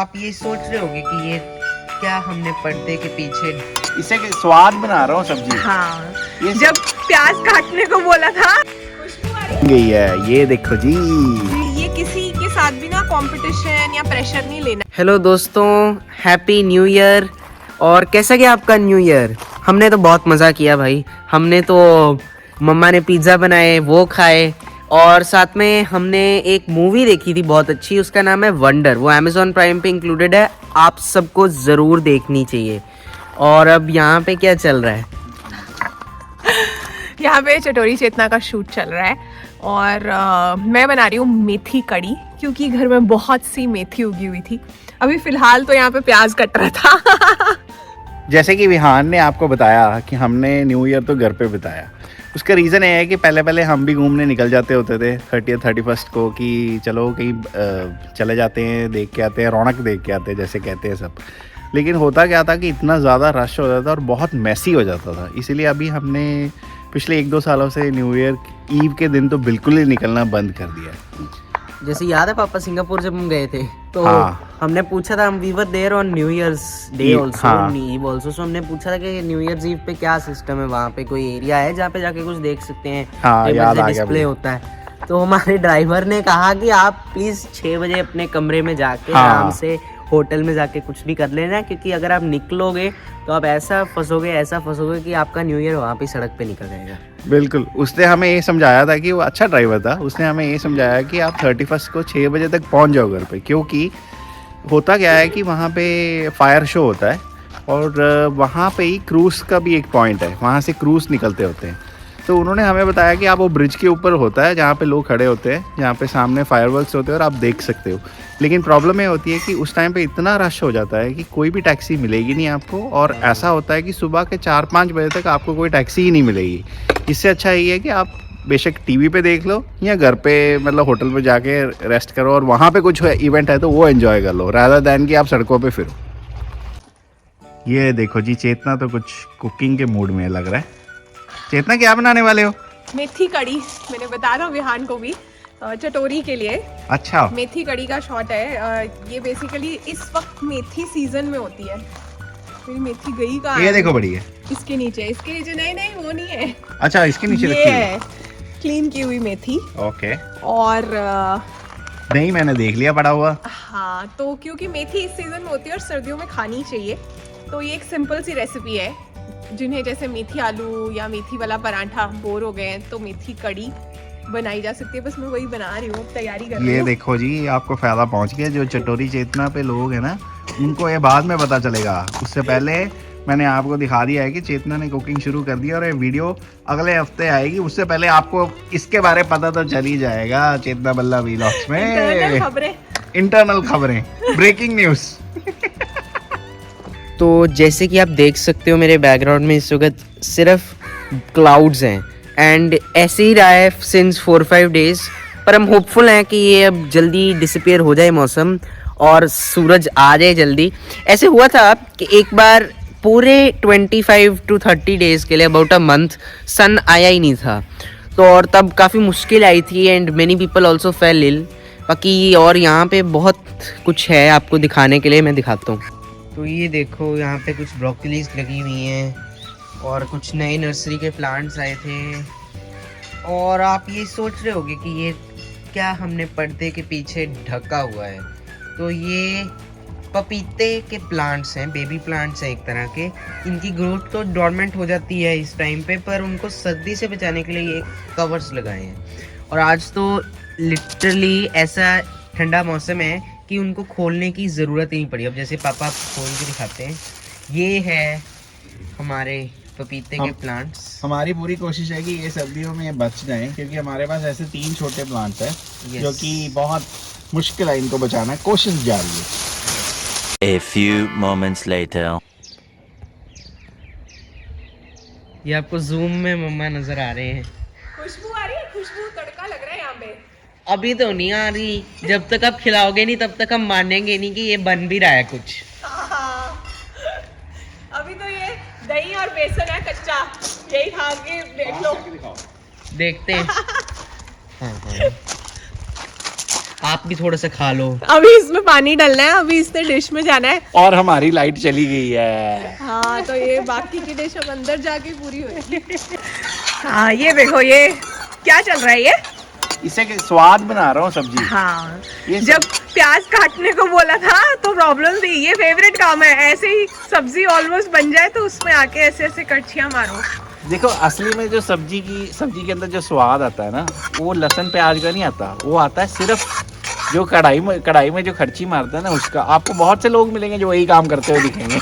आप ये सोच रहे होगे कि ये क्या हमने पर्दे के पीछे इसे स्वाद बना रहा हूँ सब्जी। हाँ, ये जब प्याज काटने को बोला था खुशबू आ रही गई है, ये देखो जी। ये किसी के साथ भी ना कंपटीशन या प्रेशर नहीं लेना। हेलो दोस्तों, हैप्पी न्यू ईयर। और कैसा गया आपका न्यू ईयर? हमने तो बहुत मज़ा किया भाई। हमने तो मम्मा ने पिज़्ज़ा बनाए, वो खाए, और साथ में हमने एक मूवी देखी थी बहुत अच्छी, उसका नाम है वंडर। वो अमेज़ॉन प्राइम पे इंक्लूडेड है, आप सबको ज़रूर देखनी चाहिए। और अब यहाँ पे क्या चल रहा है? यहाँ पे चटोरी चेतना का शूट चल रहा है और मैं बना रही हूँ मेथी कड़ी, क्योंकि घर में बहुत सी मेथी उगी हुई थी। अभी फिलहाल तो यहाँ पे प्याज कट रहा था। जैसे कि विहान ने आपको बताया कि हमने न्यू ईयर तो घर पे बिताया, उसका रीज़न ये है कि पहले हम भी घूमने निकल जाते होते थे 30th 31st को कि चलो कहीं चले जाते हैं, देख के आते हैं, रौनक देख के आते हैं जैसे कहते हैं सब। लेकिन होता क्या था कि इतना ज़्यादा रश हो जाता था और बहुत मैसी हो जाता था। इसीलिए अभी हमने पिछले 1-2 सालों से न्यू ईयर ईव के दिन तो बिल्कुल ही निकलना बंद कर दिया। जैसे याद है पापा सिंगापुर जब हम गए थे तो हाँ। हमने पूछा था, हम we were there on New Year's Day also, हाँ। ईव आल्सो, सो हमने पूछा था कि न्यू ईयर्स ईव पे क्या सिस्टम है, वहाँ पे कोई एरिया है जहाँ पे जाके कुछ देख सकते हैं? हाँ, याद आ गया डिस्प्ले मुझे। होता है। तो हमारे ड्राइवर ने कहा कि आप प्लीज 6 बजे अपने कमरे में जाके हाँ। आराम से होटल में जाके कुछ भी कर लेना, क्योंकि अगर आप निकलोगे तो आप ऐसा फंसोगे कि आपका न्यू ईयर वहाँ पे सड़क पे निकल जाएगा। बिल्कुल, उसने हमें ये समझाया था कि वो अच्छा ड्राइवर था। उसने हमें ये समझाया कि आप 31st को 6 बजे तक पहुंच जाओ घर पे, क्योंकि होता क्या है कि वहाँ पे फायर शो होता है और वहाँ पे ही क्रूज़ का भी एक पॉइंट है, वहाँ से क्रूज़ निकलते होते हैं। तो उन्होंने हमें बताया कि आप वो ब्रिज के ऊपर होता है जहाँ पे लोग खड़े होते हैं, जहाँ पे सामने फायरवर्क्स होते हैं और आप देख सकते हो। लेकिन प्रॉब्लम ये होती है कि उस टाइम पे इतना रश हो जाता है कि कोई भी टैक्सी मिलेगी नहीं आपको, और ऐसा होता है कि सुबह के 4-5 बजे तक आपको कोई टैक्सी ही नहीं मिलेगी। इससे अच्छा ये है कि आप बेशक टीवी पे देख लो या घर पे मतलब होटल में जाके रेस्ट करो और वहाँ पे कुछ इवेंट है तो वो एंजॉय कर लो, रादर दैन कि आप सड़कों पे फिरो। ये देखो जी, चेतना तो कुछ कुकिंग के मूड में लग रहा है। चेतना, क्या बनाने वाले हो? मेथी कड़ी, मैंने बताया था विहान को भी, चटोरी के लिए। अच्छा, मेथी कड़ी का शॉट है। ये बेसिकली इस वक्त मेथी सीजन में होती है। मेरी मेथी गई कहाँ? ये देखो बड़ी है। इसके नीचे नहीं, वो नहीं है। अच्छा, इसके नीचे ये रखी है। है क्लीन की हुई मेथी। ओके। और नहीं, मैंने देख लिया पड़ा हुआ। हाँ, तो क्योंकि मेथी इस सीजन में होती है और सर्दियों में खानी चाहिए, तो ये एक सिंपल सी रेसिपी है। जिन्हें जैसे मेथी आलू या मेथी वाला पराठा बोर हो गए हैं तो मेथी कड़ी बनाई जा सकती है। बस मैं वही बना रही हूँ, तैयारी कर रही ये हूँ। देखो जी, आपको फायदा पहुंच गया। जो चटोरी चेतना पे लोग हैं ना, उनको ये बाद में पता चलेगा। उससे पहले मैंने आपको दिखा दिया है कि चेतना ने कुकिंग शुरू कर दी और ये वीडियो अगले हफ्ते आएगी। उससे पहले आपको इसके बारे में पता तो चल ही जाएगा चेतना बल्ला व्लॉग्स में। इंटरनल खबरें, ब्रेकिंग न्यूज़। तो जैसे कि आप देख सकते हो मेरे बैकग्राउंड में इस वक्त सिर्फ क्लाउड्स हैं, एंड ऐसे ही रहा है सिंस 4-5 डेज। पर हम होपफुल हैं कि ये अब जल्दी डिसअपीयर हो जाए मौसम और सूरज आ जाए जल्दी। ऐसे हुआ था कि एक बार पूरे 25 to 30 डेज के लिए, अबाउट अ मंथ, सन आया ही नहीं था। तो और तब काफ़ी मुश्किल आई थी and many people also fell ill. बाकी और यहाँ पे बहुत कुछ है आपको दिखाने के लिए, मैं दिखाता हूँ। तो ये देखो, यहाँ पे कुछ ब्रोकलीज लगी हुई हैं और कुछ नए नर्सरी के प्लांट्स आए थे। और आप ये सोच रहे होगे कि ये क्या हमने पर्दे के पीछे ढका हुआ है? तो ये पपीते के प्लांट्स हैं, बेबी प्लांट्स हैं एक तरह के। इनकी ग्रोथ तो डॉर्मेंट हो जाती है इस टाइम पे, पर उनको सर्दी से बचाने के लिए ये कवर्स लगाए हैं। और आज तो लिटरली ऐसा ठंडा मौसम है कि उनको खोलने की ज़रूरत ही नहीं पड़ी। अब जैसे पापा खोल के दिखाते हैं, ये है हमारे पपीते के प्लांट्स। हमारी पूरी कोशिश है कि ये सर्दियों में ये बच जाएं, क्योंकि हमारे पास ऐसे 3 छोटे प्लांट्स हैं जो कि बहुत मुश्किल है इनको बचाना। कोशिश जारी है। A few moments later. ये आपको जूम में मम्मा नजर आ रहे हैं। खुशबू आ रही है, खुशबू तड़का लग रहा है यहाँ पे। अभी तो नहीं आ रही, जब तक आप खिलाओगे नहीं तब तक हम मानेंगे नहीं कि ये बन भी रहा है कुछ। हाँ। अभी तो ये दही और बेसन है कच्चा, यही खा के देख लो। देखते हैं। हाँ। आप भी थोड़ा सा खा लो। अभी इसमें पानी डालना है, अभी इसने डिश में जाना है। और हमारी लाइट चली गई है। हाँ तो ये बाकी की डिश अब अंदर जाके पूरी होगी। हाँ ये देखो, ये क्या चल रहा है ये? इसे स्वाद बना रहा हूँ सब्जी। हाँ ये जब प्याज काटने को बोला था तो प्रॉब्लम थी। ये फेवरेट काम है, ऐसे ही सब्जी ऑलमोस्ट बन जाए तो उसमें आके ऐसे ऐसे कड़छियाँ मारो। देखो असली में जो सब्जी के अंदर जो स्वाद आता है ना, वो लहसुन प्याज का नहीं आता, वो आता है सिर्फ जो कढ़ाई में जो खर्ची मारता है ना उसका। आपको बहुत से लोग मिलेंगे जो वही काम करते हुए दिखेंगे।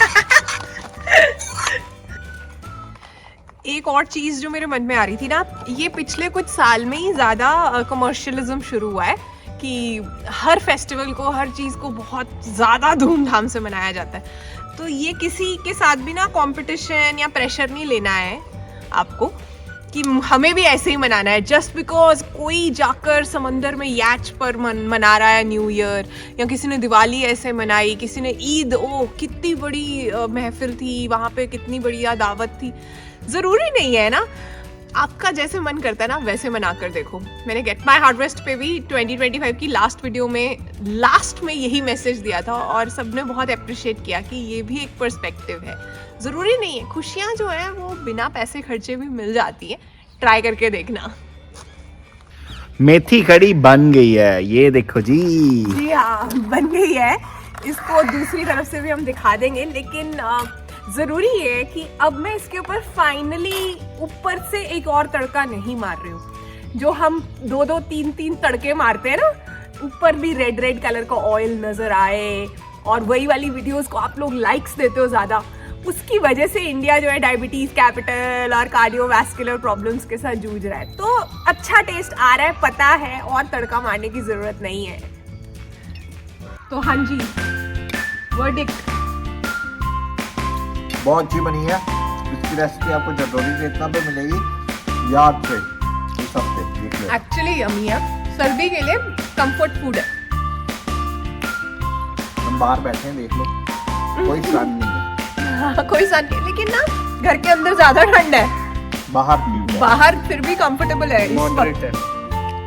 एक और चीज़ जो मेरे मन में आ रही थी ना, ये पिछले कुछ साल में ही ज़्यादा कमर्शियलिज्म शुरू हुआ है कि हर फेस्टिवल को, हर चीज़ को बहुत ज़्यादा धूमधाम से मनाया जाता है। तो ये किसी के साथ भी ना कंपटीशन या प्रेशर नहीं लेना है आपको कि हमें भी ऐसे ही मनाना है जस्ट बिकॉज कोई जाकर समंदर में याच पर मना रहा है न्यू ईयर, या किसी ने दिवाली ऐसे मनाई, किसी ने ईद, ओह कितनी बड़ी महफिल थी वहाँ पे, कितनी बढ़िया दावत थी। ज़रूरी नहीं है ना, आपका जैसे मन करता है ना वैसे मना कर देखो। मैंने गेट माई हार्वेस्ट पे भी 2025 की लास्ट वीडियो में लास्ट में यही मैसेज दिया था और सबने बहुत अप्रिशिएट किया कि ये भी एक पर्सपेक्टिव है। ज़रूरी नहीं है, खुशियाँ जो है वो बिना पैसे खर्चे भी मिल जाती है। ट्राई करके देखना। मेथी कड़ी बन गई है, ये देखो जी। जी हाँ बन गई है। इसको दूसरी तरफ से भी हम दिखा देंगे, लेकिन ज़रूरी है कि अब मैं इसके ऊपर फाइनली ऊपर से एक और तड़का नहीं मार रही हूँ। जो हम 2-2, 3-3 तड़के मारते हैं ना, ऊपर भी रेड कलर का ऑयल नज़र आए और वही वाली वीडियोस को आप लोग लाइक्स देते हो ज़्यादा, उसकी वजह से इंडिया जो है डायबिटीज़ कैपिटल और कार्डियोवैस्कुलर प्रॉब्लम्स के साथ जूझ रहा है। तो अच्छा टेस्ट आ रहा है, पता है, और तड़का मारने की ज़रूरत नहीं है। तो हाँ जी, वर्डिक्ट बहुत अच्छी बनी है। इसकी रेसिपी आपको जटोरी के इतना पे मिलेगी, याद से इस हफ्ते देख लो। एक्चुअली यम्मी है, सर्दी के लिए कंफर्ट फूड है। हम बाहर बैठे हैं, देख लो, कोई सन नहीं है। कोई सन नहीं, लेकिन ना घर के अंदर ज्यादा ठंड है, बाहर ठीक है। बाहर फिर भी कंफर्टेबल है इस मॉडरेट वक्त। है।